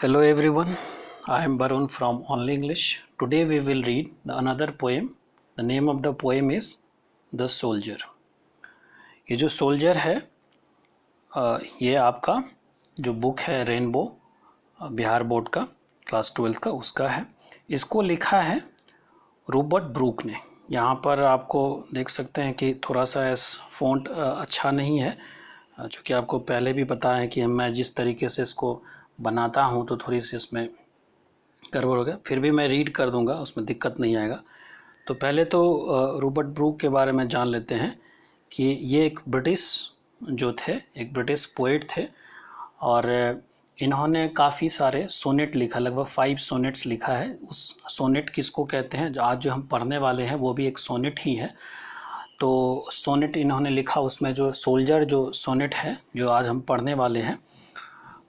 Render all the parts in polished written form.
Hello everyone, I am Barun from Only English. Today we will read another poem. The name of the poem is The Soldier. ये जो soldier है ये आपका जो book है rainbow Bihar board का class 12 का उसका है। इसको लिखा है रॉबर्ट ब्रूक ने। यहाँ पर आपको देख सकते हैं कि थोड़ा सा इस फ़ॉन्ट अच्छा नहीं है, चूँकि आपको पहले भी पता है कि मैं जिस तरीके से इसको बनाता हूँ तो थोड़ी सी इसमें गड़बड़ हो गया। फिर भी मैं रीड कर दूंगा, उसमें दिक्कत नहीं आएगा। तो पहले तो रॉबर्ट ब्रूक के बारे में जान लेते हैं कि ये एक ब्रिटिश जो थे, एक ब्रिटिश पोएट थे और इन्होंने काफ़ी सारे सोनेट लिखा, लगभग 5 सोनेट्स लिखा है। उस सोनेट किसको कहते हैं, आज जो हम पढ़ने वाले हैं वो भी एक सोनेट ही है। तो सोनेट इन्होंने लिखा, उसमें जो सोल्जर जो सोनेट है जो आज हम पढ़ने वाले हैं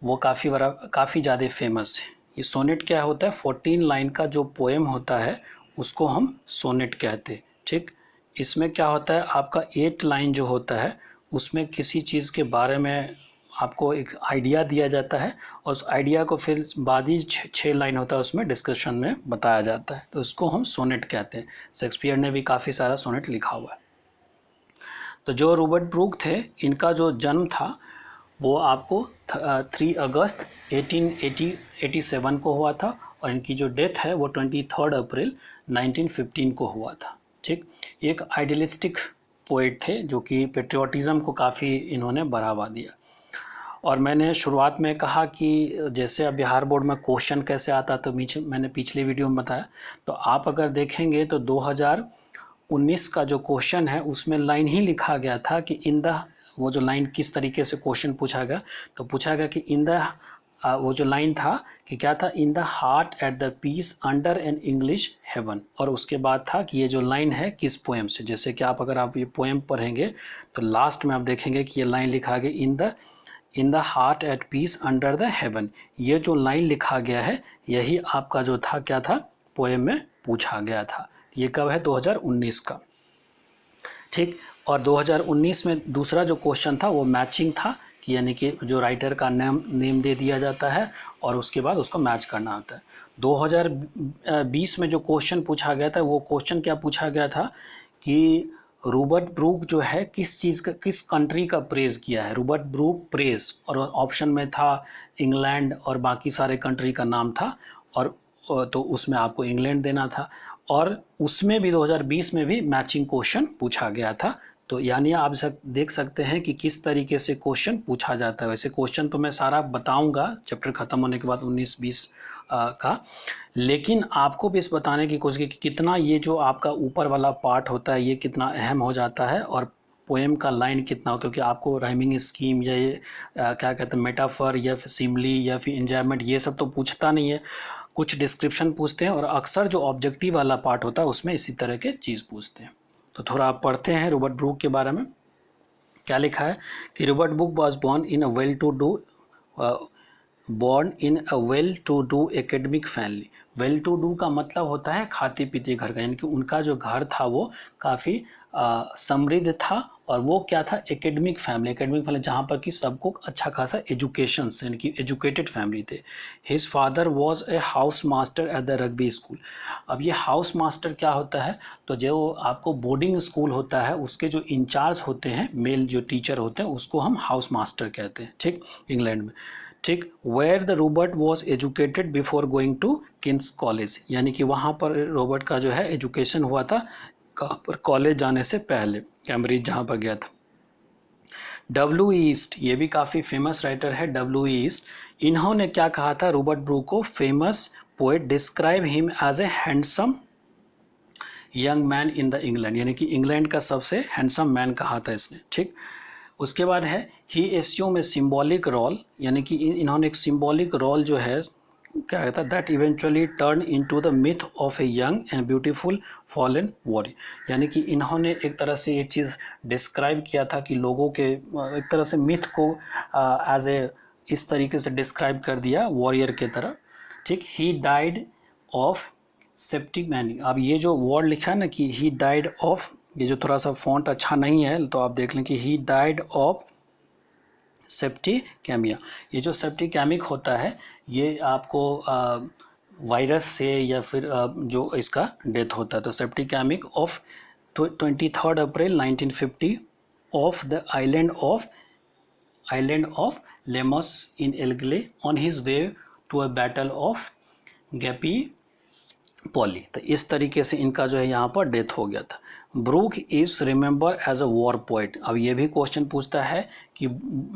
वो काफ़ी ज़्यादा फेमस है। ये सोनेट क्या होता है, 14 लाइन का जो पोएम होता है उसको हम सोनेट कहते हैं। ठीक, इसमें क्या होता है, आपका 8 लाइन जो होता है उसमें किसी चीज़ के बारे में आपको एक आइडिया दिया जाता है और उस आइडिया को फिर बाद ही 6 लाइन होता है उसमें डिस्कशन में बताया जाता है, तो उसको हम सोनेट कहते हैं। शेक्सपियर ने भी काफ़ी सारा सोनेट लिखा हुआ है। तो जो रॉबर्ट ब्रूक थे, इनका जो जन्म था वो आपको 3 अगस्त 1887 को हुआ था और इनकी जो डेथ है वो 23 अप्रैल 1915 को हुआ था। ठीक, एक आइडियलिस्टिक पोएट थे जो कि पेट्रियोटिज़म को काफ़ी इन्होंने बढ़ावा दिया। और मैंने शुरुआत में कहा कि जैसे अब बिहार बोर्ड में क्वेश्चन कैसे आता, तो मैंने पिछले वीडियो में बताया। तो आप अगर देखेंगे तो 2019 का जो क्वेश्चन है उसमें लाइन ही लिखा गया था कि इन द, वो जो लाइन किस तरीके से क्वेश्चन पूछा गया, तो पूछा गया कि इन द, वो जो लाइन था कि क्या था, in the heart at the peace under an English heaven. और उसके बाद था कि ये जो लाइन है किस पोएम से। जैसे कि अगर आप ये पोएम पढ़ेंगे तो लास्ट में आप देखेंगे कि ये लाइन लिखा गया in the heart at peace under the heaven. ये जो लाइन लिखा गया है यही आपका जो था क्या था, पोएम में पूछा गया था। ये कब है, 2019 का। ठीक, और 2019 में दूसरा जो क्वेश्चन था वो मैचिंग था, कि यानी कि जो राइटर का नेम दे दिया जाता है और उसके बाद उसको मैच करना होता है। 2020 में जो क्वेश्चन पूछा गया था वो क्वेश्चन क्या पूछा गया था कि रॉबर्ट ब्रूक जो है किस चीज़ का, किस कंट्री का प्रेज़ किया है, रॉबर्ट ब्रूक प्रेज़। और ऑप्शन में था इंग्लैंड और बाकी सारे कंट्री का नाम था, और तो उसमें आपको इंग्लैंड देना था। और उसमें भी 2020 में भी मैचिंग क्वेश्चन पूछा गया था। तो यानी आप देख सकते हैं कि किस तरीके से क्वेश्चन पूछा जाता है। वैसे क्वेश्चन तो मैं सारा बताऊंगा चैप्टर ख़त्म होने के बाद 19-20 का, लेकिन आपको भी इस बताने की कोशिश की कि कितना ये जो आपका ऊपर वाला पार्ट होता है ये कितना अहम हो जाता है और पोएम का लाइन कितना हो, क्योंकि आपको राइमिंग स्कीम या ये क्या कहते हैं मेटाफर या फिर सिमली या फिर इंजॉयमेंट ये सब तो पूछता नहीं है, कुछ डिस्क्रिप्शन पूछते हैं और अक्सर जो ऑब्जेक्टिव वाला पार्ट होता है उसमें इसी तरह के चीज़ पूछते हैं। तो थोड़ा आप पढ़ते हैं रॉबर्ट ब्रूक के बारे में। क्या लिखा है कि Robert Brooke was born in a well-to-do academic family। Well to do का मतलब होता है खाते पीते घर का, यानी कि उनका जो घर था वो काफ़ी समृद्ध था। और वो क्या था, एकेडमिक फैमिली जहाँ पर कि सबको अच्छा खासा एजुकेशन, यानी कि एजुकेटेड फैमिली थे। His father was a house master at the rugby school. अब ये हाउस मास्टर क्या होता है, तो जो आपको बोर्डिंग स्कूल होता है उसके जो इंचार्ज होते हैं, मेल जो टीचर होते हैं उसको हम हाउस मास्टर कहते हैं। ठीक, इंग्लैंड में। ठीक, where the Robert was educated before going to King's College, यानी कि वहाँ पर रॉबर्ट का जो है एजुकेशन हुआ था कहाँ पर, कॉलेज जाने से पहले, कैम्ब्रिज जहाँ पर गया था। डब्ल्यू ईस्ट, ये भी काफ़ी फेमस राइटर है डब्ल्यू ईस्ट। इन्होंने क्या कहा था रॉबर्ट ब्रूक को, famous poet describe him as a handsome young man in the England, यानी कि इंग्लैंड का सबसे हैंडसम मैन कहा था इसने। ठीक, उसके बाद है ही एस्यूम ए सिम्बॉलिक रोल, यानी कि इन्होंने एक सिम्बॉलिक रोल जो है क्या कहता है, that eventually turn into the myth of a young and beautiful fallen warrior, यानी कि इन्होंने एक तरह से ये चीज़ डिस्क्राइब किया था कि लोगों के एक तरह से मिथ को एज ए इस तरीके से डिस्क्राइब कर दिया वॉरियर के तरह। ठीक, he died of septic many. अब ये जो वर्ड लिखा है ना कि ही डाइड ऑफ, ये जो थोड़ा सा फॉन्ट अच्छा नहीं है तो आप देख लें कि ही डाइड ऑफ सेप्टिकेमिया। ये जो सेप्टिकेमिक होता है ये आपको वायरस से या फिर जो इसका डेथ होता है। तो septicaemic of 23 April 1950 of the island of Lemnos in Elgle on his way to a battle of Gallipoli। तो इस तरीके से इनका जो है यहाँ पर डेथ हो गया था। Brooke is remember as a war poet. अब ये भी क्वेश्चन पूछता है कि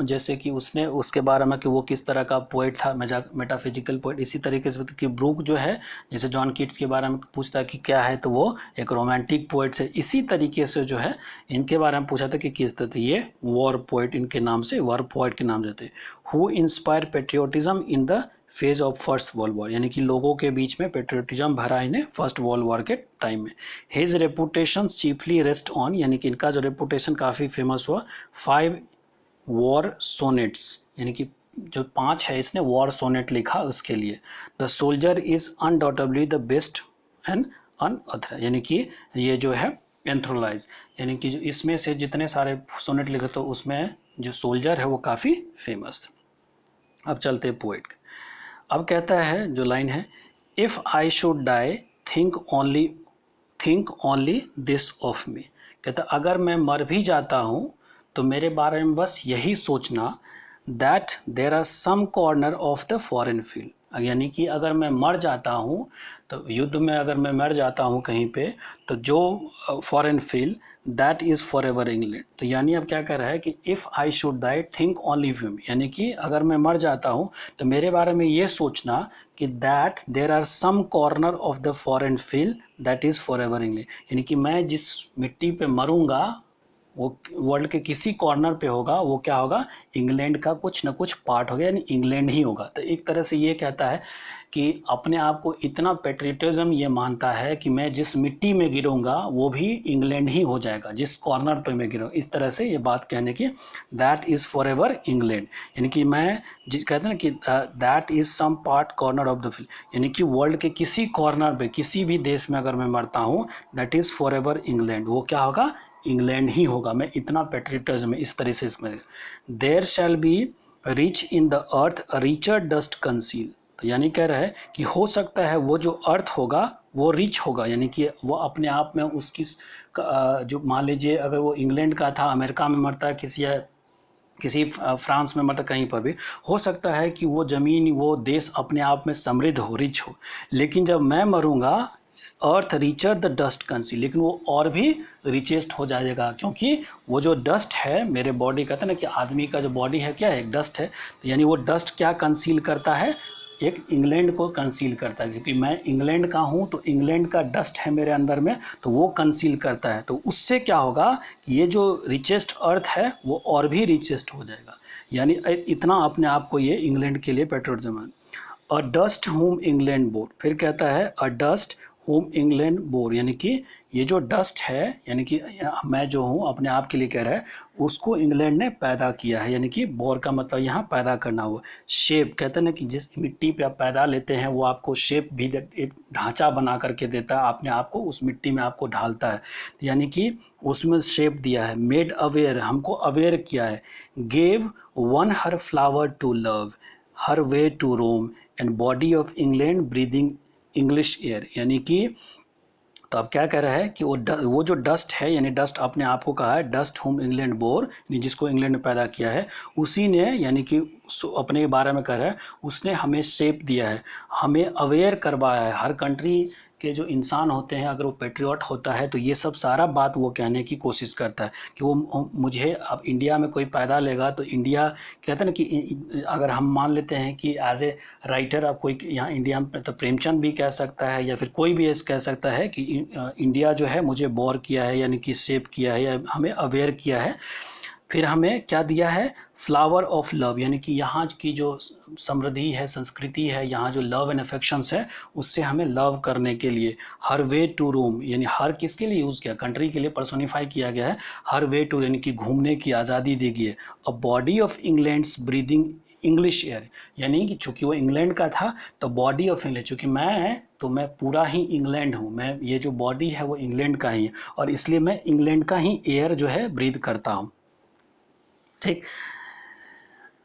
जैसे कि उसने उसके बारे में कि वो किस तरह का पोइट था, मेटाफिजिकल पोइट। इसी तरीके से कि ब्रूक जो है जैसे जॉन कीट्स के बारे में पूछता है कि क्या है, तो वो एक रोमांटिक पोइट है। इसी तरीके से जो है इनके बारे में पूछा था कि किस तरह ये वॉर पोइट, इनके नाम से वॉर पोइट के नाम देते। Who inspire patriotism in the phase of first world war, यानी कि लोगों के बीच में पेट्रियोटिज्म भरा इन्हें फर्स्ट वर्ल्ड वॉर के टाइम में। His reputation chiefly rest on, यानी कि इनका जो रेपुटेशन काफ़ी फेमस हुआ 5 वॉर सोनेट्स, यानी कि जो 5 है इसने वॉर सोनेट लिखा उसके लिए। The soldier is undoubtedly the best and अनअथर, यानी कि ये जो है एंथ्रोलाइज, यानी कि जो इसमें से जितने सारे सोनेट लिखे तो उसमें जो सोल्जर है वो काफ़ी फेमस था। अब चलते हैं पोएट। अब कहता है जो लाइन है, if I should die think only this of me. कहता अगर मैं मर भी जाता हूँ तो मेरे बारे में बस यही सोचना, that there are some corner of the foreign field, यानी कि अगर मैं मर जाता हूँ तो युद्ध में अगर मैं मर जाता हूँ कहीं पे, तो जो foreign field that is for ever England. तो यानी अब क्या कह रहा है कि if I should die think only of me, यानी कि अगर मैं मर जाता हूँ तो मेरे बारे में ये सोचना कि that there are some corner of the foreign field that is for ever England, यानी कि मैं जिस मिट्टी पे मरूंगा वो वर्ल्ड के किसी कॉर्नर पे होगा, वो क्या होगा, इंग्लैंड का कुछ ना कुछ पार्ट होगा, यानी इंग्लैंड ही होगा। तो एक तरह से ये कहता है कि अपने आप को इतना पेट्रियटिज्म ये मानता है कि मैं जिस मिट्टी में गिरूंगा वो भी इंग्लैंड ही हो जाएगा, जिस कॉर्नर पे मैं गिरूँ। इस तरह से ये बात कहने की, that is for ever England, यानी कि मैं कहते हैं ना कि that is some part corner of the field, यानी कि वर्ल्ड के किसी कॉर्नर पे किसी भी देश में अगर मैं मरता हूँ, that is for ever England, वो क्या होगा, इंग्लैंड ही होगा। मैं इतना पेट्रियटिज्म इस तरह से इसमें। There shall be rich in the earth richer dust conceal, तो यानी कह रहा है कि हो सकता है वो जो अर्थ होगा वो रिच होगा, यानी कि वो अपने आप में उसकी जो मान लीजिए अगर वो इंग्लैंड का था, अमेरिका में मरता है, किसी फ्रांस में मरता, कहीं पर भी हो सकता है कि वो ज़मीन वो देश अपने आप में समृद्ध हो, रिच हो। लेकिन जब मैं मरूंगा अर्थ रिचर द डस्ट कंसील, लेकिन वो और भी रिचेस्ट हो जाएगा, क्योंकि वो जो डस्ट है मेरे बॉडी, कहते हैं ना कि आदमी का जो बॉडी है क्या है, एक डस्ट है। तो यानी वो डस्ट क्या कंसील करता है, एक इंग्लैंड को कंसील करता है, क्योंकि मैं इंग्लैंड का हूँ तो इंग्लैंड का डस्ट है मेरे अंदर में, तो वो कंसील करता है। तो उससे क्या होगा, ये जो रिचेस्ट अर्थ है वो और भी रिचेस्ट हो जाएगा, यानी इतना अपने आप को ये इंग्लैंड के लिए पेट्रियटिज्म है। अ डस्ट होम इंग्लैंड बोर, फिर कहता है अ डस्ट होम इंग्लैंड बोर, यानी कि ये जो डस्ट है, यानी कि मैं जो हूँ अपने आप के लिए कह रहा है, उसको इंग्लैंड ने पैदा किया है, यानी कि बोर का मतलब यहाँ पैदा करना हुआ। शेप, कहते हैं ना कि जिस मिट्टी पे आप पैदा लेते हैं वो आपको शेप भी एक ढांचा बना करके देता है, अपने आप को उस मिट्टी में आपको ढालता है, यानी कि उसमें शेप दिया है। मेड अवेयर, हमको अवेयर किया है। Gave one her flower to love, her way to roam, and body of England breathing English air, यानी कि तो अब क्या कह रहा है कि वो जो डस्ट है, यानी डस्ट अपने आप को कहा है डस्ट होम इंग्लैंड बोर, यानी जिसको इंग्लैंड ने पैदा किया है, उसी ने यानी कि अपने बारे में कह रहा है, उसने हमें शेप दिया है, हमें अवेयर करवाया है। हर कंट्री के जो इंसान होते हैं अगर वो पेट्रियट होता है तो ये सब सारा बात वो कहने की कोशिश करता है कि वो मुझे, अब इंडिया में कोई पैदा लेगा तो इंडिया, कहते हैं ना कि अगर हम मान लेते हैं कि एज ए राइटर अब कोई यहाँ इंडिया में, तो प्रेमचंद भी कह सकता है या फिर कोई भी ऐसे कह सकता है कि इंडिया जो है मुझे बोर किया है, यानी कि शेप किया है या हमें अवेयर किया है। फिर हमें क्या दिया है, फ्लावर ऑफ लव, यानी कि यहाँ की जो समृद्धि है, संस्कृति है, यहाँ जो लव एंड अफेक्शंस है उससे हमें लव करने के लिए। हर वे टू रोम, यानी हर किसके लिए यूज़ किया, कंट्री के लिए पर्सोनिफाई किया गया है। हर वे टू, यानी कि घूमने की आज़ादी दी गई है। A body of England's breathing English air, यानी कि चूंकि वो इंग्लैंड का था तो बॉडी ऑफ इंग्लैंड, चूंकि मैं पूरा ही इंग्लैंड हूँ, मैं ये जो बॉडी है वो इंग्लैंड का ही है और इसलिए मैं इंग्लैंड का ही एयर जो है ब्रीद करता हूँ। ठीक।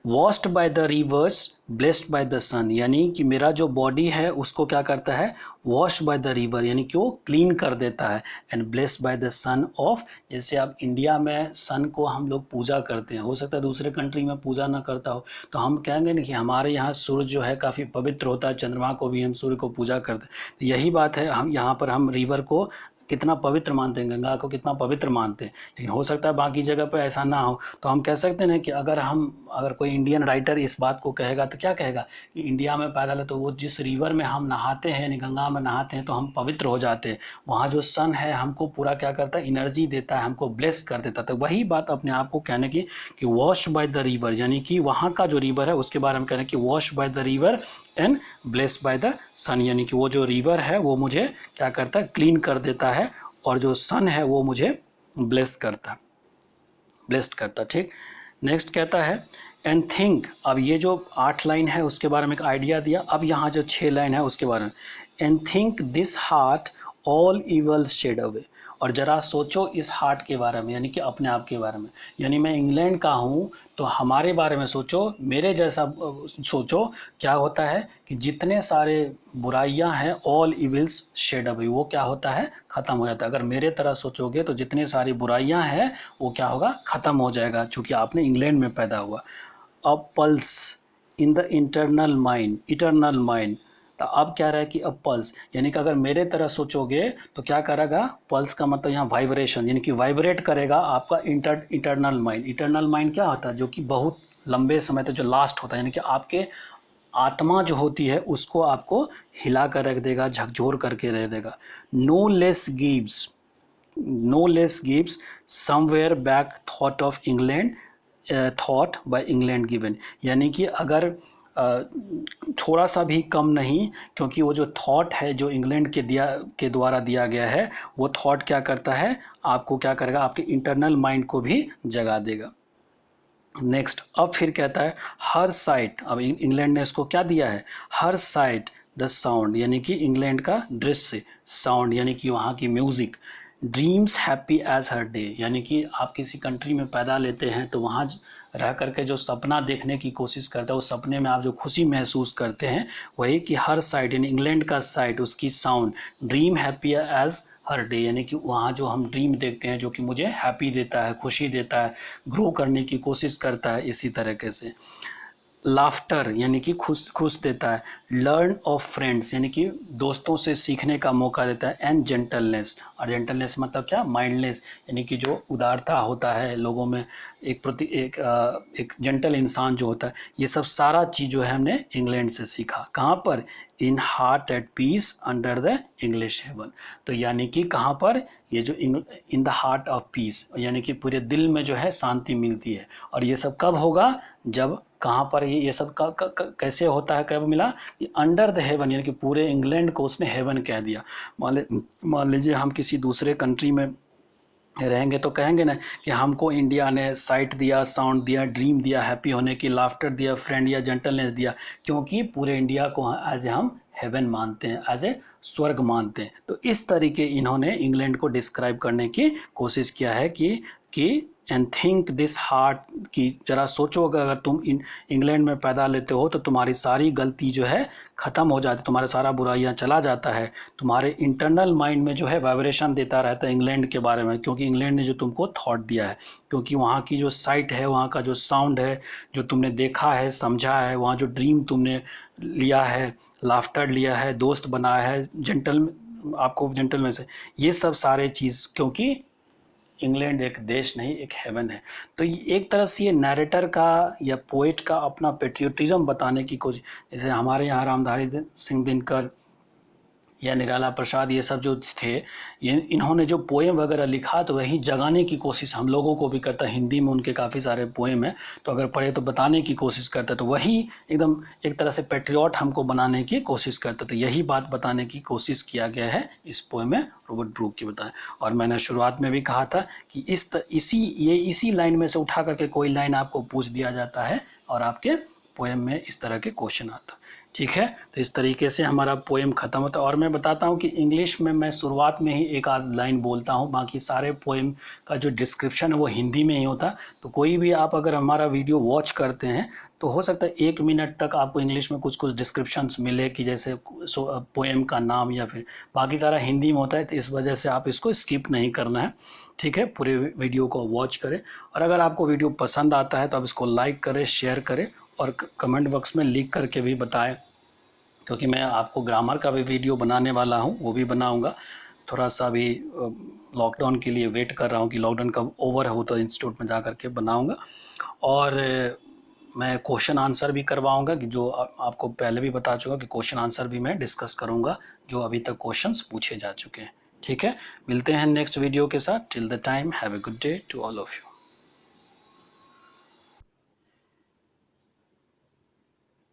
Washed by the rivers, blessed by the sun, यानी कि मेरा जो बॉडी है उसको क्या करता है, वॉश बाय द रिवर, यानी कि वो क्लीन कर देता है, and blessed by the son of, जैसे आप इंडिया में सन को हम लोग पूजा करते हैं, हो सकता है दूसरे कंट्री में पूजा ना करता हो, तो हम कहेंगे ना कि हमारे यहाँ सूर्य जो है काफ़ी पवित्र होता है, चंद्रमा को भी हम सूर्य को पूजा करते हैं। तो यही बात है, हम यहाँ पर हम रिवर को कितना पवित्र मानते हैं, गंगा को कितना पवित्र मानते हैं, लेकिन हो सकता है बाकी जगह पर ऐसा ना हो। तो हम कह सकते हैं कि अगर कोई इंडियन राइटर इस बात को कहेगा तो क्या कहेगा कि इंडिया में पैदा है तो वो जिस रिवर में हम नहाते हैं, यानी गंगा में नहाते हैं, तो हम पवित्र हो जाते हैं। वहाँ जो सन है हमको पूरा क्या करता है, एनर्जी देता है, हमको ब्लेस कर देता है। तो वही बात अपने आप को कहने की कि वॉश बाय द रिवर, यानी कि वहाँ का जो रिवर है उसके बारे में कह रहे हैं कि wash by the river and blessed by the sun, यानी कि वो जो रिवर है वो मुझे क्या करता है, क्लीन कर देता है, और जो सन है वो मुझे ब्लेस्ड करता। ठीक, नेक्स्ट कहता है एंड थिंक, अब ये जो 8 लाइन है उसके बारे में एक आइडिया दिया, अब यहाँ जो 6 लाइन है उसके बारे में, and think this heart all evil shed away, और ज़रा सोचो इस हार्ट के बारे में, यानी कि अपने आप के बारे में, यानी मैं इंग्लैंड का हूँ तो हमारे बारे में सोचो, मेरे जैसा सोचो, क्या होता है कि जितने सारे बुराइयां हैं, ऑल इविल्स शेड अवे, वो क्या होता है, ख़त्म हो जाता है। अगर मेरे तरह सोचोगे तो जितने सारी बुराइयां हैं वो क्या होगा, ख़त्म हो जाएगा, चूँकि आपने इंग्लैंड में पैदा हुआ। अब pulse in the eternal mind, तो अब क्या रहा है कि अब पल्स, यानी कि अगर मेरे तरह सोचोगे तो क्या करेगा, पल्स का मतलब यहाँ वाइब्रेशन, यानी कि वाइब्रेट करेगा आपका इंटरनल माइंड क्या होता है, जो कि बहुत लंबे समय तक जो लास्ट होता है, यानी कि आपके आत्मा जो होती है उसको आपको हिला कर रख देगा, झकझोर करके रख देगा। No less gives somewhere back thought of England, thought by England given, यानी कि अगर थोड़ा सा भी कम नहीं, क्योंकि वो जो थॉट है जो इंग्लैंड के द्वारा दिया गया है, वो थॉट क्या करता है, आपको क्या करेगा, आपके इंटरनल माइंड को भी जगा देगा। नेक्स्ट, अब फिर कहता है हर साइट, अब इंग्लैंड ने इसको क्या दिया है, हर साइट द साउंड, यानी कि इंग्लैंड का दृश्य, साउंड यानी कि वहाँ की म्यूज़िक, ड्रीम्स हैप्पी एज हर डे, यानी कि आप किसी कंट्री में पैदा लेते हैं तो वहाँ रह करके जो सपना देखने की कोशिश करते हैं, उस सपने में आप जो खुशी महसूस करते हैं, वही कि हर साइड यानी इंग्लैंड का साइड, उसकी साउंड, ड्रीम हैप्पी एज हर डे, यानी कि वहाँ जो हम ड्रीम देखते हैं जो कि मुझे हैप्पी देता है, खुशी देता है, ग्रो करने की कोशिश करता है, इसी तरीके से। लाफ्टर यानी कि खुश देता है, लर्न ऑफ फ्रेंड्स यानी कि दोस्तों से सीखने का मौका देता है, एंड जेंटलनेस, और जेंटलनेस मतलब क्या, माइंडलेस, यानी कि जो उदारता होता है लोगों में, एक जेंटल इंसान जो होता है, ये सब सारा चीज़ जो है हमने इंग्लैंड से सीखा। कहाँ पर, in heart at peace under the English heaven, तो यानी कि कहाँ पर, ये जो in the heart of peace, यानी कि पूरे दिल में जो है शांति मिलती है। और ये सब कब होगा, जब कहाँ पर ये सब कैसे होता है, कब मिला, अंडर द हेवन, यानी कि पूरे इंग्लैंड को उसने हेवन कह दिया। मान लीजिए हम किसी दूसरे कंट्री में रहेंगे तो कहेंगे ना कि हमको इंडिया ने साइट दिया, साउंड दिया, ड्रीम दिया, हैप्पी होने की, लाफ्टर दिया, फ्रेंड या जेंटलनेस दिया, क्योंकि पूरे इंडिया को एज ए हम हेवन मानते हैं, एज ए स्वर्ग मानते हैं। तो इस तरीके इन्होंने इंग्लैंड को डिस्क्राइब करने की कोशिश किया है कि एंड थिंक दिस हार्ट, कि जरा सोचो अगर तुम इंग्लैंड में पैदा लेते हो तो तुम्हारी सारी गलती जो है ख़त्म हो जाती, तुम्हारा सारा बुराइयाँ चला जाता है, तुम्हारे इंटरनल माइंड में जो है वाइब्रेशन देता रहता है इंग्लैंड के बारे में, क्योंकि इंग्लैंड ने जो तुमको थॉट दिया है, क्योंकि वहाँ की जो साइट है, वहाँ का जो साउंड है, जो तुमने देखा है, समझा है, वहाँ जो ड्रीम तुमने लिया है, लाफ्टर लिया है, दोस्त बनाया है, आपको जेंटल में से, ये सब सारे चीज़, क्योंकि इंग्लैंड एक देश नहीं, एक हेवन है। तो ये एक तरह से ये नैरेटर का या पोइट का अपना पेट्रियोटिज्म बताने की कोशिश, जैसे हमारे यहाँ रामधारी सिंह दिनकर या निराला प्रसाद, ये सब जो थे, ये इन्होंने जो पोएम वगैरह लिखा तो वही जगाने की कोशिश हम लोगों को भी करता है। हिंदी में उनके काफ़ी सारे पोएम हैं, तो अगर पढ़े तो बताने की कोशिश करता है, तो वही एकदम एक तरह से पेट्रियट हमको बनाने की कोशिश करता है। तो यही बात बताने की कोशिश किया गया है इस पोएम में, रॉबर्ट ब्रूक की बताएं। और मैंने शुरुआत में भी कहा था कि इसी लाइन में से उठा करके कोई लाइन आपको पूछ दिया जाता है और आपके पोएम में इस तरह के क्वेश्चन आता है। ठीक है, तो इस तरीके से हमारा पोएम ख़त्म होता है। और मैं बताता हूँ कि इंग्लिश में मैं शुरुआत में ही एक आध लाइन बोलता हूँ, बाकी सारे पोएम का जो डिस्क्रिप्शन है वो हिंदी में ही होता है। तो कोई भी आप अगर हमारा वीडियो वॉच करते हैं तो हो सकता है 1 मिनट तक आपको इंग्लिश में कुछ कुछ डिस्क्रिप्शंस मिले कि जैसे पोएम का नाम या फिर, बाकी सारा हिंदी में होता है, तो इस वजह से आप इसको स्किप नहीं करना है। ठीक है, पूरे वीडियो को वॉच करें। और अगर आपको वीडियो पसंद आता है तो आप इसको लाइक करें, शेयर करें और कमेंट बॉक्स में लिख करके भी बताएं, क्योंकि मैं आपको ग्रामर का भी वीडियो बनाने वाला हूँ, वो भी बनाऊँगा। थोड़ा सा भी लॉकडाउन के लिए वेट कर रहा हूँ कि लॉकडाउन कब ओवर हो तो इंस्टीट्यूट में जा कर के बनाऊँगा। और मैं क्वेश्चन आंसर भी करवाऊँगा, कि जो आपको पहले भी बता चुका कि क्वेश्चन आंसर भी मैं डिस्कस करूँगा जो अभी तक क्वेश्चंस पूछे जा चुके हैं। ठीक है, मिलते हैं नेक्स्ट वीडियो के साथ। Till the time, have a good day to all of you.